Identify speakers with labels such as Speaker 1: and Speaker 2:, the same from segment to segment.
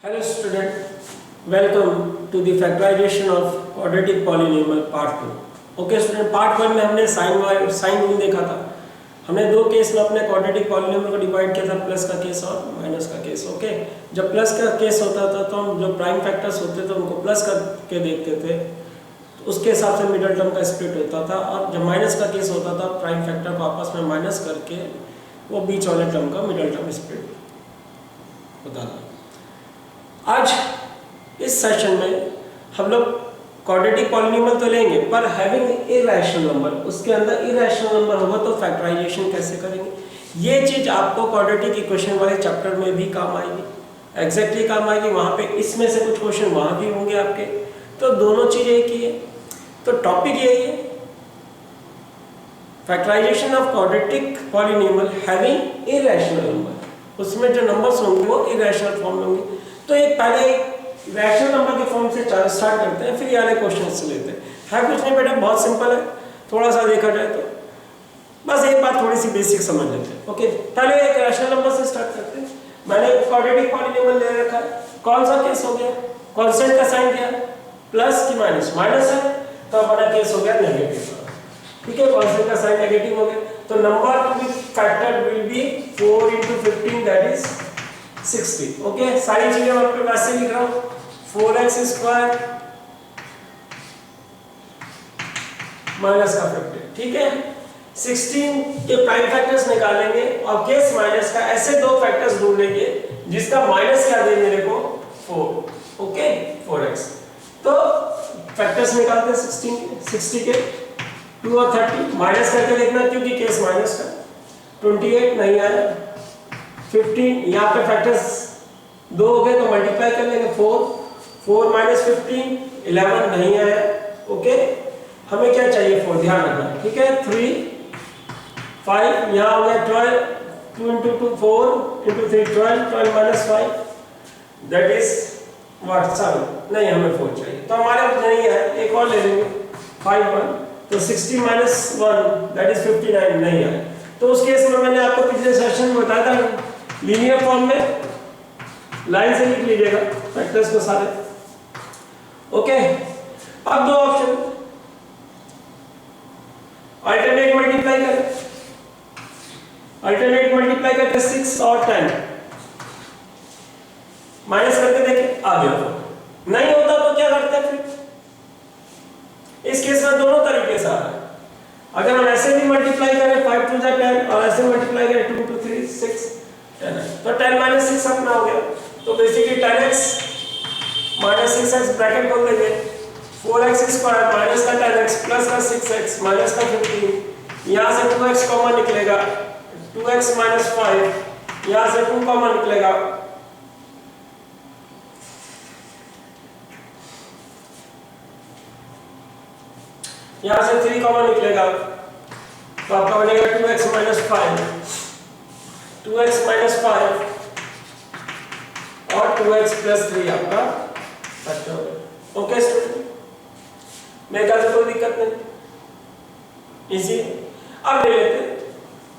Speaker 1: Hello student, welcome to the factorization of quadratic polynomial part 2. Okay student, part 1 में हमने sine rule देखा था। हमने दो केस में अपने क्वाड्रेटिक पॉलिनोमियल को डिवाइड किया था, प्लस का केस और माइनस का केस। ओके, जब प्लस का केस होता था तो हम जो प्राइम फैक्टर्स होते थे उनको प्लस करके देखते थे, तो उसके हिसाब से मिडल टर्म का स्प्लिट होता था। और जब माइनस का केस होता था, प्राइम फैक्टर को आपस में माइनस करके वो बीच वाले टर्म का मिडल टर्म स्प्लिट होता था। आज इस सेशन में हम लोग क्वाड्रेटिक पॉलिनोमियल तो लेंगे, पर हैविंग इरैशनल नंबर, उसके अंदर इरैशनल नंबर होगा तो फैक्टराइजेशन कैसे करेंगे, ये चीज आपको क्वाड्रेटिक इक्वेशन वाले चैप्टर में भी काम आएगी, एग्जैक्टली काम आएगी। वहां पे इसमें से कुछ क्वेश्चन वहां भी होंगे आपके, तो दोनों चीजें एक ही है। तो टॉपिक यही है, factorisation of quadratic polynomial having irrational number. उसमें जो नंबर्स होंगे वो इरैशनल फॉर्म में होंगे। तो एक पहले एक रैशनल नंबर के फॉर्म से स्टार्ट करते हैं, फिर ये वाले क्वेश्चन से लेते हैं। है कुछ नहीं बेटा, बहुत सिंपल है। थोड़ा सा देखा जाए तो बस एक बात थोड़ी सी बेसिक समझ लेते हैं। ओके, पहले एक रैशनल नंबर से स्टार्ट करते हैं। मैंने क्वाड्रेटिक पॉलिनोमियल ले रखा है। कौन सा केस हो गया? कांस्टेंट का साइन क्या है? प्लस की माइनस? माइनस है तो हमारा केस हो गया नेगेटिव। ठीक है, कांस्टेंट का साइन नेगेटिव हो गया तो number to be factored will be 4 × 15, that is 60। Okay, सारी चीजें मैं आपको वैसे लिख रहा हूं। 4x² माइनस का फैक्टर, ठीक है। 16 के प्राइम फैक्टर्स निकालेंगे और केस माइनस का ऐसे दो फैक्टर्स ढूंढेंगे जिसका माइनस क्या दे मेरे को 4। Okay, 4x। तो फैक्टर्स निकालते हैं 60 के 2 और 30 माइनस करके देखना, क्योंकि केस माइनस का 28 नहीं आया। 15 यहाँ पे फैक्टर्स दो हो गए तो मल्टीप्लाई कर लेंगे 4 माइनस 15 11 नहीं आया। ओके, हमें क्या चाहिए 4, ध्यान रखना, ठीक है। 3 5 यहाँ हो गया 12, 2 × 2 4 × 3 12 माइनस 5 दैट इज व्हाट 7। नहीं, हमें 4 चाहिए तो हमारे पास नहीं है, एक और ले लेंगे 5 1 तो 60 माइनस 1 दैट इज 59 नहीं है। तो उस केस में मैंने आपको पिछले सेशन में बताया था, लीनियर फॉर्म में लाइन से लिख लीजिएगा फैक्टर्स को सारे। ओके, अब दो ऑप्शन, अल्टरनेट मल्टीप्लाई करें। अल्टरनेट मल्टीप्लाई करके 6 और 10 माइनस करके देखें, आ गया। नहीं होता तो क्या करते हैं फिर? इस केस में दोनों तरीके से आ रहा है। अगर हम ऐसे भी मल्टीप्लाई करें 5 × 10 और ऐसे मल्टीप्लाई करें 2 × 3 6 10 तो 10 - 6 अपना हो गया। तो बेसिकली 10x - 6x ब्रैकेट खोल देंगे, 4x² माइनस का 10x प्लस का 6x माइनस का 15, यहाँ से 2x कॉमन निकलेगा, 2x - 5 यहाँ से 2 कॉमन निकलेगा, यहाँ से 3 कॉमन निकलेगा तो आपका बनेगा 2x - 5 और 2x + 3 आपका फैक्टर हो गया। ओके स्टूडेंट, मेरे ख्याल से कोई दिक्कत नहीं, इजी। अब ले लेते हैं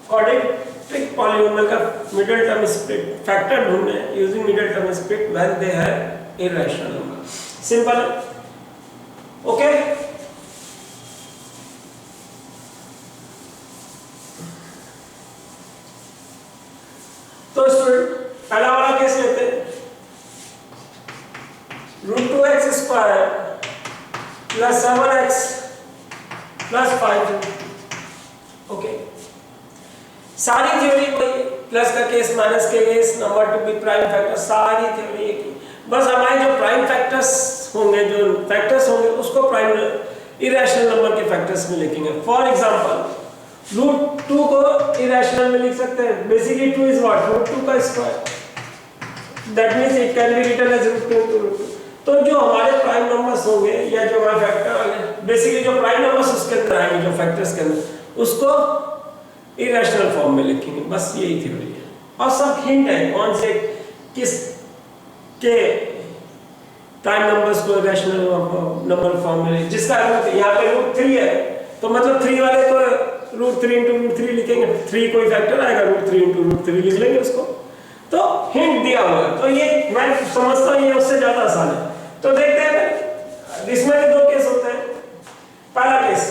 Speaker 1: क्वाड्रेटिक पॉलिनोमियल का मिडिल टर्म स्प्लिट, फैक्टर ढूंढने using middle term split when they have irrational number. Simple है। ओके, तो स्टूडेंट पहला वाला केस लेते हैं, √2x² + 7x + 5। ओके, सारी थ्योरी वही, प्लस का केस, माइनस के case, number to be prime factor, सारी थ्योरी एक ही। बस हमारे जो प्राइम फैक्टर्स होंगे, जो फैक्टर्स होंगे उसको प्राइम इरैशनल नंबर के फैक्टर्स में लिखेंगे। फॉर एग्जांपल √2 को इरैशनल में लिख सकते हैं। Basically 2 is what? √2 का square, that means it can be written as √2 × √2। तो जो हमारे प्राइम नंबर्स होंगे या जो हमारे फैक्टर होंगे, बेसिकली जो प्राइम नंबर्स उसके अंदर आएंगे, जो फैक्टर्स के अंदर, उसको इरैशनल फॉर्म में लिखेंगे। बस यही थ्योरी है। और सब हिंट है कौन से किस के प्राइम नंबर्स को इरैशनल नंबर फॉर्म में, जिसका यहाँ पे √3 है तो मतलब 3 वाले को √3 × √3 लिखेंगे। 3 कोई फैक्टर आएगा, √3 × √3 लिख लेंगे उसको। तो हिंट दिया हुआ है, तो ये मैं समझता हूँ ये उससे ज्यादा आसान है। तो देखते हैं, इसमें भी दो केस होते हैं। पहला केस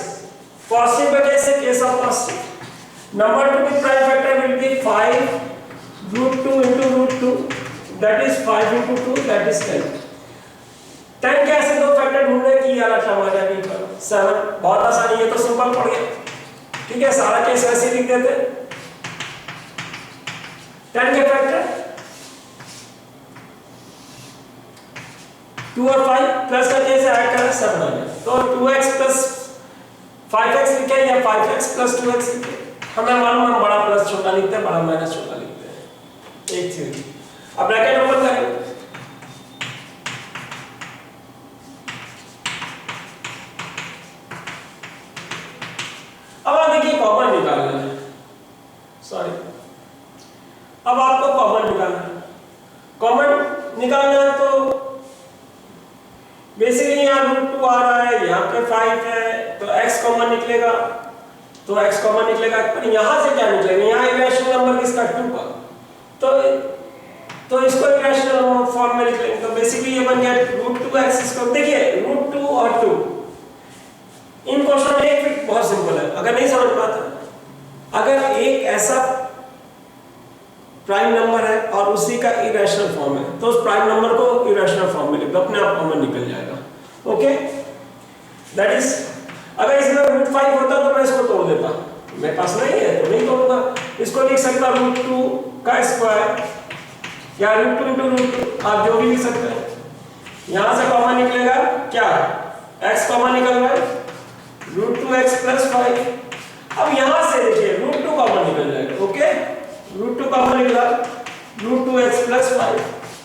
Speaker 1: पॉजिटिव का केस है, case of positive. Number two की prime factor will be 5√2 into √2, that is 5 into 2, that is 10। 10 के ऐसे दो फैक्टर ढूंढने की यार हमारे अभी पर 7, बहुत आसान है, ये तो सिंपल पड़ गया। ठीक है, सारा केस ऐसे लिख देते हैं। 10 के फैक्टर 2 और 5 प्लस का केस ऐड करें 7 आ गया, तो 2x प्लस 5x लिखे या 5x प्लस 2x लिखे, हमें मालूम है बड़ा प्लस छोटा लिखते हैं, बड़ा माइनस छोटा लिखते हैं। एक चीज अब ब्रैकेट ओपन करें, अब आप देखिए कॉमन निकालना है, सॉरी अब आपको कॉमन निकालना है। कॉमन निकालना है तो बेसिकली यहाँ √2 आ रहा है, यहाँ पे 5 है, तो x कॉमन निकलेगा, तो x कॉमन निकलेगा, पर यहाँ से क्या निकलेगा, यहाँ इरेशनल नंबर किसका 2 का, तो इसको इरेशनल फॉर्म में लिख लेंगे, तो बेसिकली ये बन गया √2x। इसको देखिए √2 और 2 इन क्वेश्चन में एक ट्रिक बहुत सिंपल है, अगर नहीं समझ पाता, अगर एक ऐसा प्राइम नंबर है और उसी का इरेशनल फॉर्म है, तो उस प्राइम नंबर को इरेशनल फॉर्म में लिख दो, अपने आप कॉमन निकल जाएगा। ओके, दैट इज, अगर इसमें √5 होता तो मैं इसको तोड़ देता, मेरे पास नहीं है तो नहीं तोड़ूंगा, इसको लिख सकता √2 का स्क्वायर या √2 into √2, आप जो भी लिख सकते हैं। यहां से कॉमन निकलेगा क्या, x कॉमन निकल रहा है √2x + 5। अब यहां से देखिए √2 कॉमन निकल जाएगा। ओके, √2 कॉमन निकला, √2x + 5,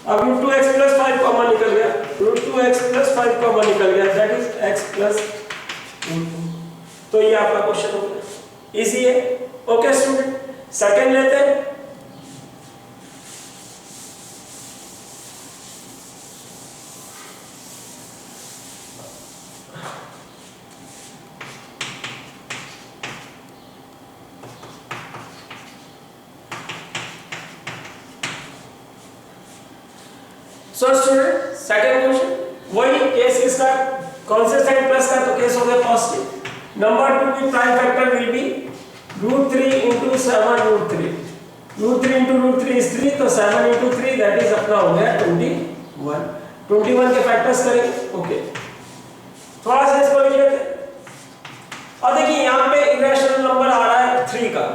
Speaker 1: अब √2x + 5 कॉमन निकल गया, √2x + 5 कॉमन निकल गया, दैट इज x + √2। तो ये आपका क्वेश्चन हो गया, इजी है। ओके स्टूडेंट, सेकंड लेते हैं। सो स्टूडेंट सेकंड क्वेश्चन, वही केस किसका, कौन से साइड प्लस का, तो केस हो गया पॉजिटिव। नंबर 2 की prime factor will B √3 into 7 √3, √3 into √3 is 3, तो 7 into 3 दैट इज अपना हो गया 21। 21 के फैक्टर्स करेंगे। ओके, थोड़ा सा इसको लिख लेते हैं। अब देखिए यहाँ पे इरेशनल नंबर आ रहा है 3 का,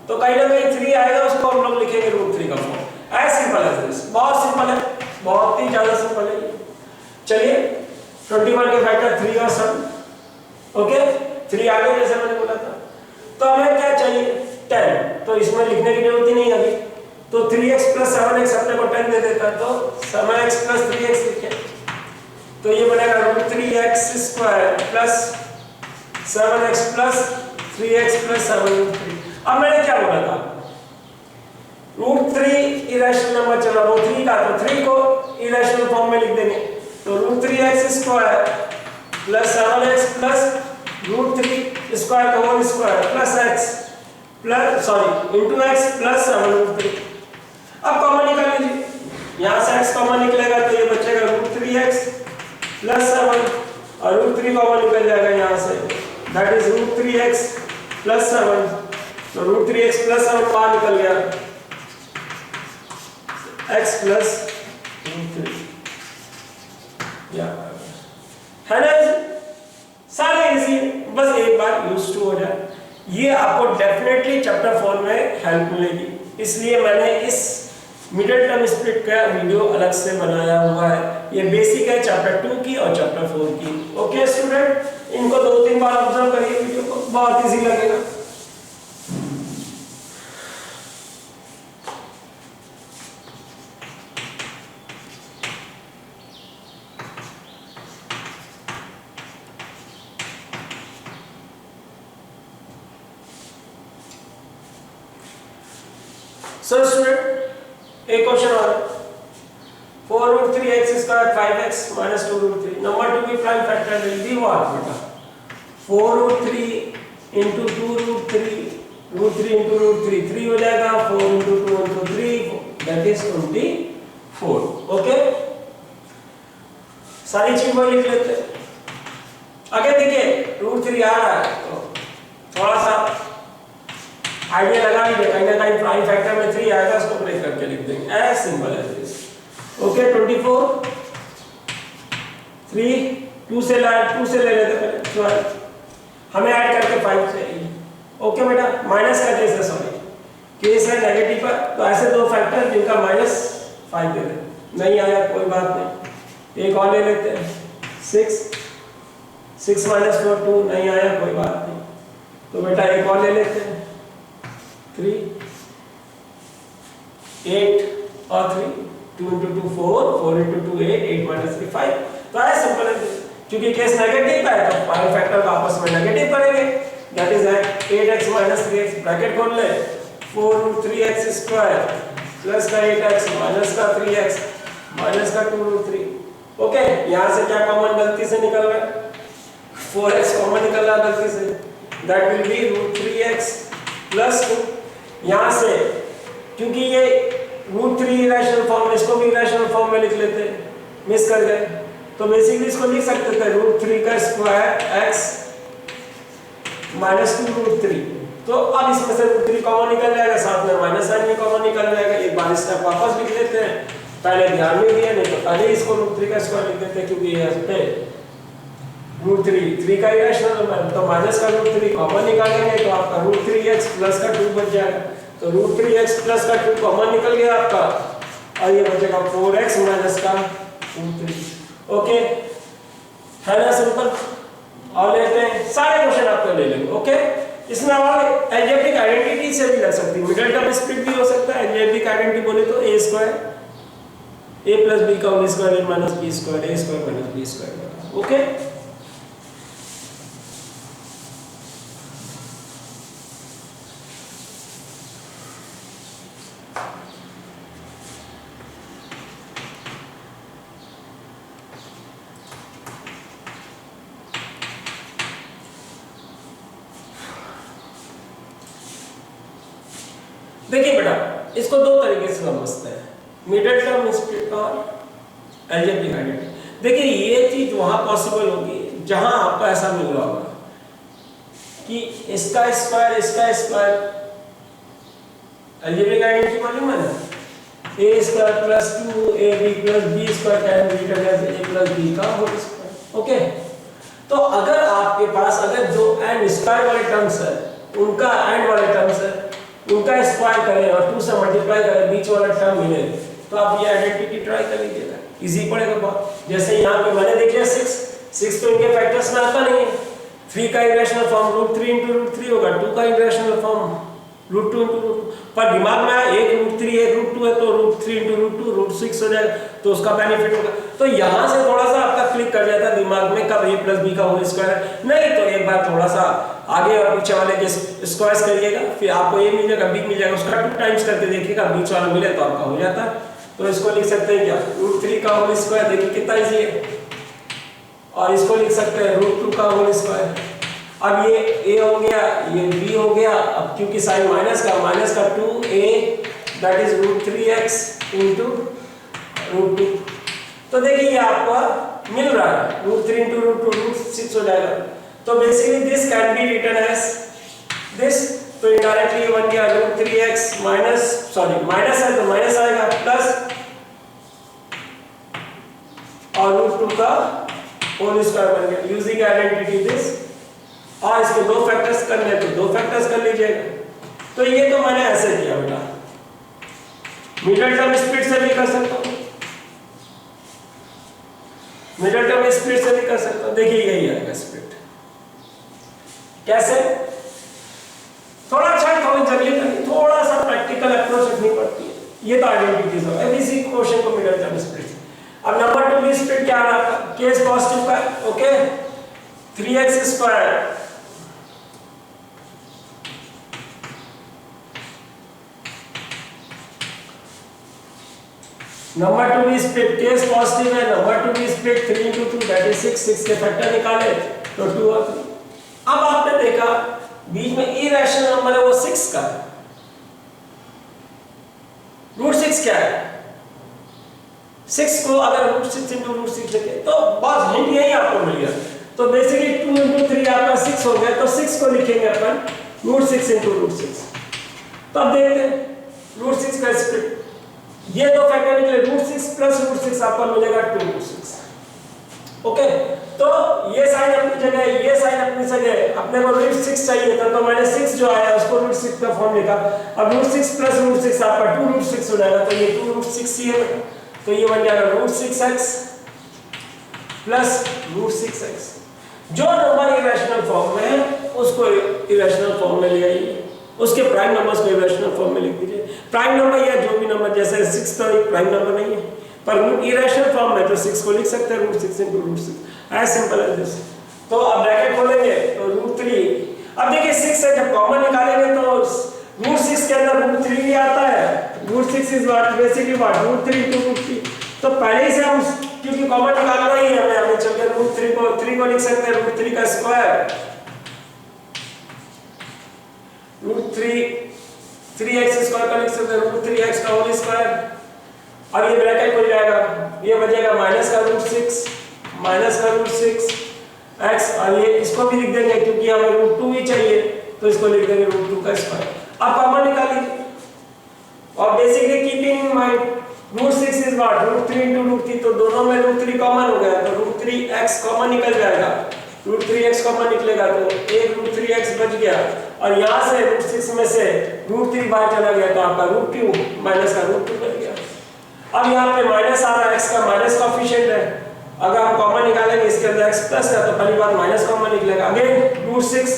Speaker 1: तो कहीं ना कहीं 3 आएगा, उसको हम लोग लिखेंगे √3 का form. As simple as this, बहुत सिंपल है, बहुत ही ज्यादा सिंपल है। चलिए 21 के फैक्टर 3 और 7, ओके 3 आ गए जैसे मैंने बोला था। तो हमें क्या चाहिए 10, तो इसमें लिखने की जरूरत ही नहीं अभी, तो 3x + 7x अपने को 10 दे देता है, तो 7x + 3x लिखे, तो ये बनेगा √3x² + 7x + 3x + 7√3। अब मैंने क्या बोला था, √3 इरेशनल नंबर चला, वो 3 का, तो 3 को इरेशनल फॉर्म में लिख देंगे, तो √3x² + 7x + √3² का whole square plus x plus sorry into x + 7√3। अब कॉमन निकाल लीजिए, यहां से x कॉमन निकलेगा, तो ये बचेगा √3x + 7 और √3 कॉमन निकल जाएगा यहां से, दैट इज √3x + 7, तो √3x + 7 बाहर निकल गया, x + √3 है ना। सारे इजी, बस एक बार यूज टू हो जाए, ये आपको डेफिनेटली चैप्टर 4 में हेल्प मिलेगी, इसलिए मैंने इस मिडिल टर्म स्प्लिट का वीडियो अलग से बनाया हुआ है। ये बेसिक है चैप्टर 2 की और चैप्टर 4 की। ओके स्टूडेंट, इनको 2-3 बार ऑब्जर्व करिए वीडियो को, बहुत इजी लगेगा। So student एक क्वेश्चन और 4√3x² 5x - 2√3। नंबर 2 की prime factor will be what बेटा, 4√3 into 2√3, √3 into √3 3 हो जाएगा, 4 into 2 into 3 that is 24। Okay, सारी चीज वही लिख लेते हैं। आगे देखिए √3 आ रहा है तो थोड़ा सा आइडिया लगा लीजिए, कहीं ना कहीं प्राइम फैक्टर में 3 आएगा, उसको ब्रेक करके लिख देंगे, as simple as this. Okay, 24 3 2 से ले लेते हैं 12, हमें ऐड करके 5 चाहिए। ओके बेटा, माइनस का केस है, सॉरी केस है नेगेटिव पर, तो ऐसे दो फैक्टर जिनका -5 दे दें, नहीं आया कोई बात नहीं, एक और ले लेते हैं 6 -4 2, नहीं आया कोई बात नहीं, तो बेटा एक और ले लेते हैं 3 8 और 3 2 into 2 4 4 into 2 8 8 - 3 5। तो है सिंपल है, क्योंकि केस नेगेटिव है तो पाई फैक्टर को आपस में नेगेटिव करेंगे, that is 8x - 3x, bracket खोल ले, 4√3x² प्लस का 8x माइनस का 3x माइनस का 2√3। ओके, यहां से क्या कॉमन गलती से निकल रहा है, 4x कॉमन निकल रहा है गलती से, that will be √3x plus 2। यहां से क्योंकि ये √3 इरेशनल फॉर्म, इसको भी इरेशनल फॉर्म में लिख लेते हैं, मिस कर गए, तो बेसिकली इसको लिख सकते थे √3 का स्क्वायर x माइनस 2√3। तो अब इसमें से √3 कॉमन निकल जाएगा, साथ में माइनस साइन भी कॉमन निकल जाएगा। एक बार इसका वापस लिख लेते हैं, पहले ध्यान में दिया नहीं तो पहले इसको √3 का स्क्वायर लिख देते हैं, क्योंकि ये पे √3 का इरेशनल नंबर, तो माइनस का √3 कॉमन निकालेंगे तो आपका √3x प्लस का 2 बच जाएगा, तो √3x प्लस का 2 कॉमन निकल गया आपका, और ये बचेगा 4x माइनस का √3। ओके, है ना सिंपल। और लेते हैं सारे क्वेश्चन आपको ले लेंगे। ओके, इसमें और एल्जेब्रिक आइडेंटिटी से भी लग सकती है, मिडिल टर्म स्प्लिट भी हो सकता है। एल्जेब्रिक आइडेंटिटी बोले तो a² a + b का whole square a - b² a² - b²। Okay, देखिए बेटा, इसको दो तरीके से समझते हैं, मिडिल टर्म स्प्लिट और एल्जेब्रिक आइडेंटिटी। देखिए ये चीज वहां पॉसिबल होगी जहां आपको ऐसा मिल रहा होगा कि इसका स्क्वायर एल्जेब्रिक आइडेंटिटी मालूम है ना, a² + 2ab + b² can be written as a + b का होल स्क्वायर। ओके, तो अगर आपके पास अगर जो एंड स्क्वायर वाले टर्म्स है उनका एंड वाले टर्म्स है उनका स्क्वायर करें और 2 से मल्टीप्लाई करें, बीच वाला टर्म मिले, तो आप ये आइडेंटिटी ट्राई कर लीजिएगा, इजी पड़ेगा बहुत। जैसे यहाँ पे मैंने देख लिया 6 तो इनके फैक्टर्स में आता नहीं है, 3 का इरेशनल फॉर्म √3 × √3 होगा, 2 का इरेशनल फॉर्म √2 × √2, पर दिमाग में आया एक √3 एक √2 है तो √3 × √2 √6 हो जाएगा, तो उसका बेनिफिट होगा। तो यहाँ से थोड़ा सा आपका क्लिक कर जाता है दिमाग में कब a + b का होल स्क्वायर है, नहीं तो एक बार थोड़ा सा आगे और पीछे वाले के स्क्वायर्स करिएगा, फिर आपको ये मिल जाएगा, b मिल जाएगा, उसका 2 टाइम्स करके देखिएगा, बीच वाला मिले तो आपका हो जाता है। तो इसको लिख सकते हैं क्या, √3 का होल स्क्वायर, देखिए कितना इजी है, और इसको लिख सकते हैं √2 का होल स्क्वायर। अब ये a हो गया, ये b हो गया, अब क्योंकि साइन माइनस का 2a दैट इज √3x * √2। तो देखिए ये आपको मिल रहा है, √3 × √2 √6 हो जाएगा। तो basically this can be written as this, तो इनडायरेक्टली बन गया √3x माइनस है तो माइनस आएगा, प्लस और √2 का होल स्क्वायर बन गया, यूजिंग आइडेंटिटी दिस। और इसके दो फैक्टर्स करने तो 2 फैक्टर्स कर लीजिएगा। तो ये तो मैंने ऐसे किया बेटा, मिडिल टर्म स्प्लिट से भी कर सकता हूं, मिडिल टर्म स्प्लिट से भी कर सकता हूं। देखिए यही आएगा स्प्लिट, कैसे, थोड़ा अच्छा कॉमन जर्नली करनी, थोड़ा सा प्रैक्टिकल अप्रोच रखनी पड़ती है। ये तो आइडेंटिटीज है, एबीसी क्वेश्चन को मिडिल टर्म स्प्लिट। अब नंबर 2 भी स्प्लिट क्या है आपका, केस पॉजिटिव का, ओके, 3x² नंबर 2 भी स्प्लिट, केस पॉजिटिव है, नंबर 2 भी स्प्लिट, 3 × 2 दैट इज 6 के फैक्टर निकाले तो 2 और 3। अब आपने देखा बीच में इरेशनल नंबर है वो 6 का, √6 6 क्या है, 6 को अगर √6 इंटू √6 लिखे तो बस हिंट यही आपको मिल गया। तो बेसिकली 2 इंटू 3 आपका 6 हो गया, तो 6 को लिखेंगे अपन √6 इंटू √6। तो अब देखते हैं √6 का स्प्लिट, ये दो फैक्टर निकले, √6 प्लस √6 आपको मिलेगा 2√6। ओके, तो ये साइन अपनी जगह, ये साइन अपनी जगह, अपने को √6 चाहिए था तो मैंने 6 जो आया उसको √6 का फॉर्म लिखा। अब √6 प्लस √6 आपका 2√6 हो जाएगा, तो ये 2√6 ही है बेटा, तो ये बन जाएगा √6x प्लस √6x। जो नंबर इरेशनल फॉर्म में है उसको इरेशनल फॉर्म में ले आइए, उसके प्राइम नंबर्स को इरेशनल फॉर्म में लिख दीजिए। प्राइम नंबर या जो भी नंबर, जैसे 6 तो एक प्राइम नंबर नहीं है, पर इरेशनल फॉर्म में तो 6 को लिख सकते हैं √6 into √6, as simple as this. तो अब ब्रैकेट खोलेंगे तो √3, अब देखिए 6 से जब कॉमन निकालेंगे तो √6 के अंदर √3 भी आता है, √6 is what basically what √3 into √3। तो पहले ही से हम क्योंकि कॉमन निकालना ही है हमें चल के √3 को लिख सकते हैं √3 का स्क्वायर, √3x स्क्वायर का लिख सकते हैं √3x का होल स्क्वायर। अब ये ब्रैकेट खुल जाएगा, ये बचेगा माइनस का √6 x, और ये इसको भी लिख देंगे क्योंकि हमें √2 ही चाहिए तो इसको लिख देंगे √2 का स्क्वायर। अब कॉमन निकालिए और basically keeping in mind √6 is what √3 into √3, तो दोनों में √3 कॉमन हो गया तो √3x कॉमन निकल जाएगा, √3x कॉमन निकलेगा तो एक √3x बच गया, और यहाँ से √6 में से √3 बाहर चला गया तो आपका √2 माइनस का √2 बच गया। अब यहाँ पे माइनस आ रहा है, x का माइनस कोएफिशिएंट है, अगर हम कॉमन निकालेंगे इसके अंदर x प्लस है तो पहली बात माइनस कॉमन निकलेगा, अगेन √6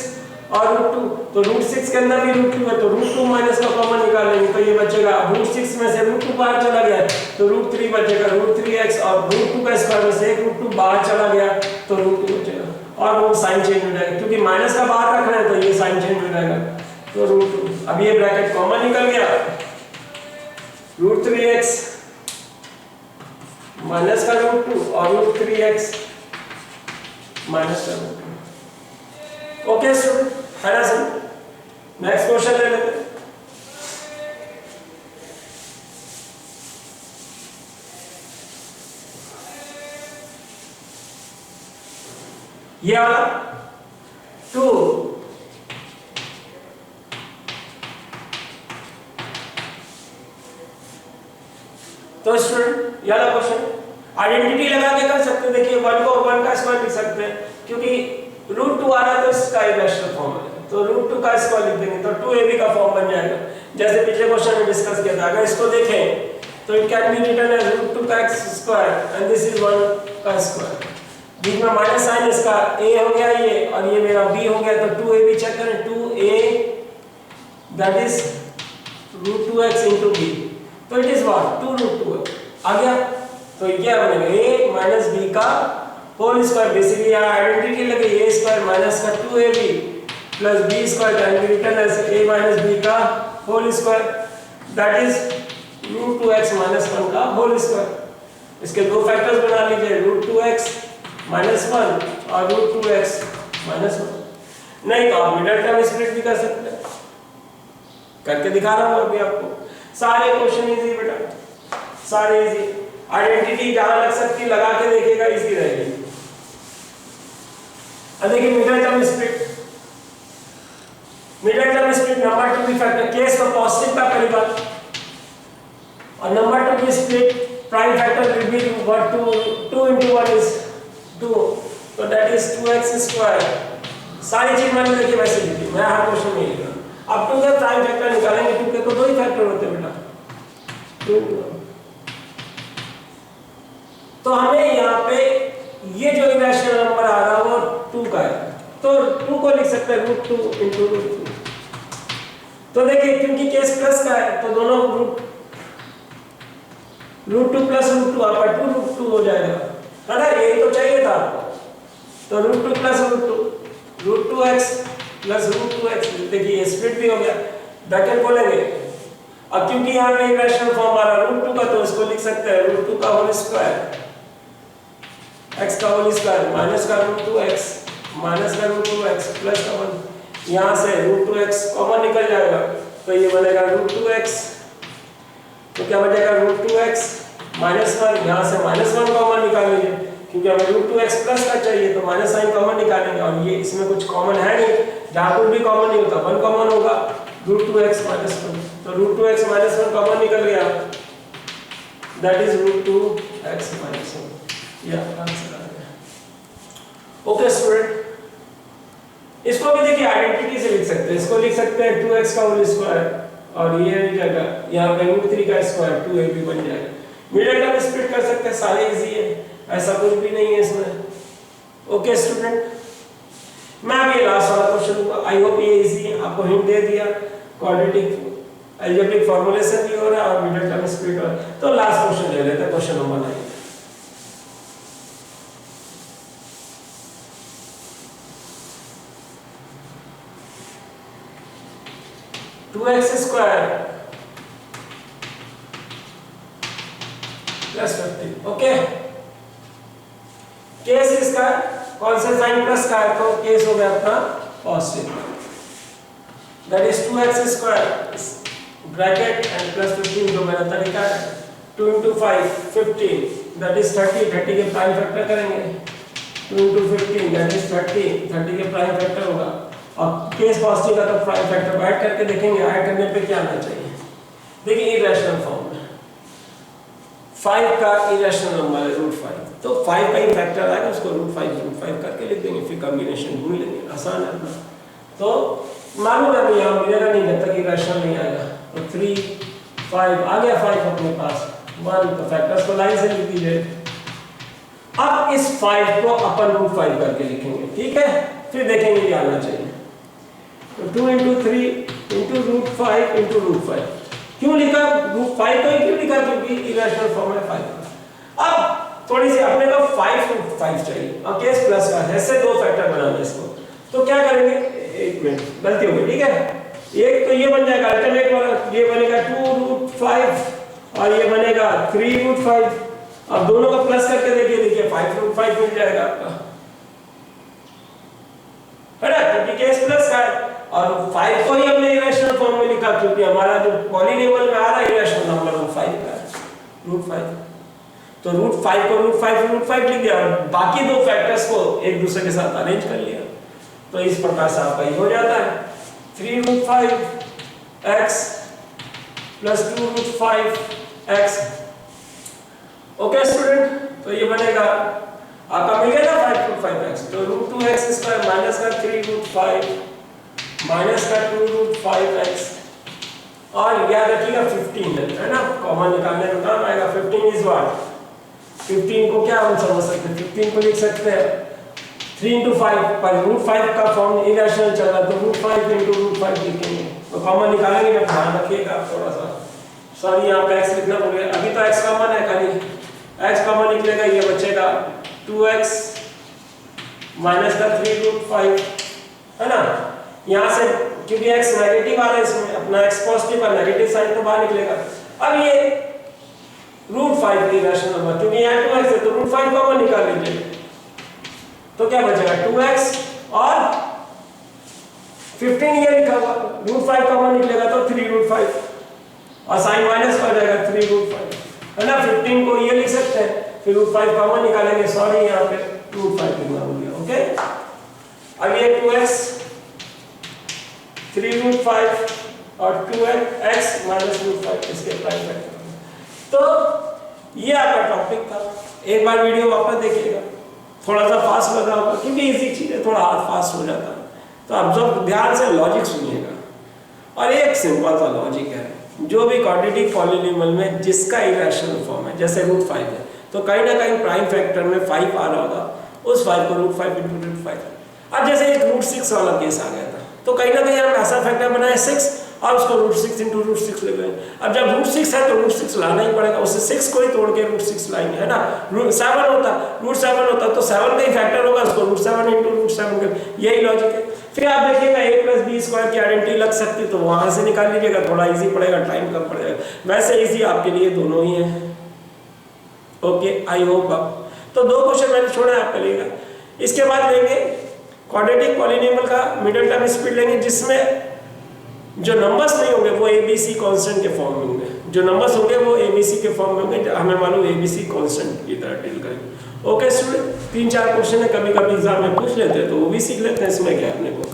Speaker 1: और √2, तो √6 के अंदर भी √2 है तो √2 माइनस का कॉमन निकालेंगे तो ये बचेगा, √6 में से √2 बाहर चला गया तो √3 बचेगा, √3x और √2 का स्क्वायर में से एक √2 बाहर चला गया तो √2 बचेगा, और वो साइन चेंज हो जाएगा क्योंकि माइनस का बाहर रखना है तो ये साइन चेंज हो जाएगा तो √2। अब ये ब्रैकेट कॉमन निकल गया, √3x माइनस का √2 और √3x माइनस का √2। ओके स्टूडेंट, है ना सर? नेक्स्ट क्वेश्चन ले लेते हैं। ये वाला 2 तो स्टूडेंट ये वाला क्वेश्चन आइडेंटिटी लगा के कर सकते हैं। देखिए 1 को 1 का स्क्वायर लिख सकते हैं क्योंकि √2 आ रहा है तो इसका इरेशनल फॉर्म है, तो √2 का स्क्वायर लिख देंगे तो 2ab का फॉर्म बन जाएगा, जैसे पिछले क्वेश्चन में डिस्कस किया था। अगर इसको देखें तो it can be written as √2 का x square and this is 1 का स्क्वायर, बीच में माइनस साइन इसका a हो गया ये और ये मेरा b हो गया, तो 2ab चेक करें, 2a that is √2x into b, तो इट इज व्हाट 2√2 आ गया, तो ये बनेगा a माइनस b का होल स्क्वायर, बेसिकली यहाँ आइडेंटिटी लगे a स्क्वायर माइनस का 2ab plus b square can be written as a minus b का whole square that is √2x minus 1 का होल स्क्वायर। इसके दो फैक्टर्स बना लीजिए, √2x माइनस 1 और √2x माइनस 1। नहीं तो आप मिडल टर्म स्प्लिट भी कर सकते हैं, करके दिखा रहा हूँ अभी आपको। सारे क्वेश्चन इजी बेटा, सारे इजी, आइडेंटिटी जहां लग सकती लगा के देखिएगा, इजी रहेगी। अब देखिए middle term split, middle term split number to be factor case तो पॉजिटिव का पहली बात, और number to be split prime factor will be 2 into 1 is 2, तो दैट इज 2x स्क्वायर। सारी चीज मैंने देखिए वैसे लिखी, मैं हर क्वेश्चन में लिख रहा हूं। अब 2 के प्राइम फैक्टर निकालेंगे, 2 के तो दो ही फैक्टर होते हैं बेटा, 2 तो हमें यहाँ पे ये जो इरेशनल नंबर आ रहा है वो 2 का है, तो 2 को लिख सकते हैं √2 into √2। तो देखिए क्योंकि केस प्लस का है तो दोनों √2 प्लस √2 आपका 2√2 हो जाएगा, है ना, यही तो चाहिए था आपको। तो √2 प्लस √2x प्लस √2x, देखिए स्प्लिट भी हो गया, ब्रैकेट खोलेंगे। अब क्योंकि यहाँ पे इरेशनल फॉर्म आ रहा है √2 का तो इसको लिख सकते हैं √2 का होल स्क्वायर x का होल स्क्वायर माइनस का √2x माइनस का √2x प्लस का 1, यहाँ से √2x कॉमन निकल जाएगा तो ये बनेगा √2x तो क्या बचेगा √2x -1, यहाँ से -1 कॉमन निकाल लीजिए क्योंकि हमें √2x प्लस का चाहिए तो माइनस साइन कॉमन निकालेंगे और ये इसमें कुछ कॉमन है नहीं, जहाँ कुछ भी कॉमन नहीं होता 1 कॉमन होगा √2x -1, तो √2x -1 कॉमन निकल गया, दैट इज √2x -1, या आंसर आ गया। ओके स्टूडेंट, इसको भी देखिए आइडेंटिटी से लिख सकते हैं, इसको लिख सकते हैं 2x का होल स्क्वायर और ये जगह यहाँ पे √3 का स्क्वायर 2ab बन जाएगा। मिडिल टर्म स्प्लिट कर सकते हैं, सारे इजी है, ऐसा कुछ भी नहीं है इसमें। ओके स्टूडेंट, मैं अब ये लास्ट वाला क्वेश्चन लूंगा, आई होप ये इजी है, आपको हिंट दे दिया, क्वाड्रेटिक अलजेब्रिक फॉर्मूलेशन भी हो रहा है और मिडिल टर्म स्प्लिट हो रहा है। तो लास्ट क्वेश्चन ले लेते हैं, question number 9। Two x square plus 50, okay. Case इसका कौन से साइन प्लस का है तो केस हो गया अपना positive, that is 2x square bracket and plus 15 जो मेरा तरीका है 2 × 5 15 दैट इज 30, 30 के प्राइम फैक्टर करेंगे 2 × 15 दैट इज 30, 30 के प्राइम फैक्टर होगा और केस पॉजिटिव का तो प्राइम फैक्टर ऐड करके देखेंगे, ऐड करने पे क्या आना चाहिए। देखिए इरेशनल फॉर्म में 5 का इरेशनल नंबर है √5, तो 5 का ही फैक्टर आएगा उसको √5 करके लिख देंगे, फिर कॉम्बिनेशन ढूंढ लेंगे, आसान है अपना। तो मालूम है नहीं, यहाँ मिलेगा नहीं जब तक इरेशनल नहीं आएगा। तो 3 5 आ गया, 5 अपने पास 1, तो फैक्टर्स को लाइन से लिख दीजिए। अब इस 5 को अपन √5 करके लिखेंगे, ठीक है, फिर देखेंगे ये आना चाहिए। तो 2 × 3 × √5 × √5 क्यों लिखा, √5 को क्यों लिखा, क्योंकि इरेशनल फॉर्म है 5 का। अब थोड़ी सी अपने को 5 √5 चाहिए और केस प्लस का है, ऐसे दो फैक्टर बनाना इसको, तो क्या करेंगे, एक मिनट गलती हो गई, ठीक है, एक तो ये बन जाएगा अल्टरनेट वाला, ये बनेगा 2 √5 और ये बनेगा 3 √5। अब दोनों को प्लस करके देखिए 5 √5 मिल जाएगा आपका, है ना, क्योंकि केस प्लस का है और 5 को ही हमने इरेशनल फॉर्म में लिखा क्योंकि हमारा जो पॉलीनोमियल में आ रहा है इरेशनल नंबर √5 का है, √5, तो √5 को √5 लिख दिया और बाकी दो फैक्टर्स को एक दूसरे के साथ अरेंज कर लिया। तो इस प्रकार से आपका ये हो जाता है 3 √5x plus 2 √5x। Okay student, तो ये बनेगा आपका मिल गया ना 5 √5x, तो √2x स्क्वायर माइनस का 3 √5 माइनस का 2 √5x और याद रखिएगा 15 है ना, कॉमन निकालने में काम आएगा। 15 इज व्हाट, 15 को क्या हम समझ सकते हैं, 15 को लिख सकते हैं 3 × 5 पर √5 का फॉर्म इरेशनल चल रहा है तो √5 × √5 लिखेंगे, तो कॉमन निकालेंगे जब ध्यान रखिएगा थोड़ा सा, सॉरी यहाँ पे x लिखना भूल गया, अभी तो x कॉमन है, खाली x कॉमन निकलेगा, ये बचेगा 2x माइनस का 3 √5, है ना, यहाँ से क्योंकि x नेगेटिव आ रहा है इसमें, अपना x पॉजिटिव का नेगेटिव साइन तो बाहर निकलेगा। अब ये √5 की इरेशनल नंबर क्योंकि यहाँ 2x है तो √5 कॉमन निकाल लीजिए, तो क्या बचेगा 2x और 15 ये लिखा हुआ, √5 कॉमन निकलेगा तो 3 √5 और साइन माइनस हो जाएगा 3 √5, है ना। 15 को ये लिख सकते हैं, फिर √5 कॉमन निकालेंगे, सॉरी यहाँ पे 2 5 लिखना भूल गया, ओके। अब ये 2x 3 √5 और 2x माइनस √5 इसके प्राइम फैक्टर। तो ये आपका टॉपिक था, एक बार वीडियो वापस देखिएगा, थोड़ा सा फास्ट लग रहा होगा क्योंकि इजी चीज है, थोड़ा हाथ फास्ट हो जाता है, तो आप जब ध्यान से लॉजिक सुनिएगा। और एक सिंपल सा लॉजिक है, जो भी क्वाड्रेटिक पॉलीनोमियल में जिसका इरेशनल फॉर्म है, जैसे √5 है तो कहीं ना कहीं प्राइम फैक्टर में 5 आ रहा होगा, उस 5 को √5 × √5। अब जैसे एक √6 वाला केस आ गया था तो कहीं ना कहीं हमने ऐसा फैक्टर बनाया 6 और उसको √6 × √6 ले गए। अब जब √6 है तो √6 लाना ही पड़ेगा, उससे 6 को ही तोड़ के √6 लाएंगे, है ना। 7 होता √7 होता तो 7 का ही फैक्टर होगा, उसको √7 × √7 कर, यही लॉजिक है। फिर आप देखिएगा a + b² की आइडेंटिटी लग सकती है तो वहां से निकाल लीजिएगा, थोड़ा इजी पड़ेगा, टाइम कम पड़ेगा, वैसे इजी आपके लिए दोनों ही है। ओके, आई होप आप, तो 2 क्वेश्चन मैंने छोड़ा है आपके लिए। इसके बाद लेंगे क्वाड्रेटिक पॉलीनोमियल का मिडिल टर्म स्पीड लेंगे, जिसमें जो नंबर्स नहीं होंगे वो एबीसी कांस्टेंट के फॉर्म में होंगे, जो नंबर्स होंगे वो एबीसी के फॉर्म में होंगे, हमें मालूम एबीसी कांस्टेंट की तरह डील करेंगे। ओके स्टूडेंट, 3-4 क्वेश्चन है, कभी कभी एग्जाम में पूछ लेते हैं तो वो भी सीख लेते हैं, इसमें क्या अपने को।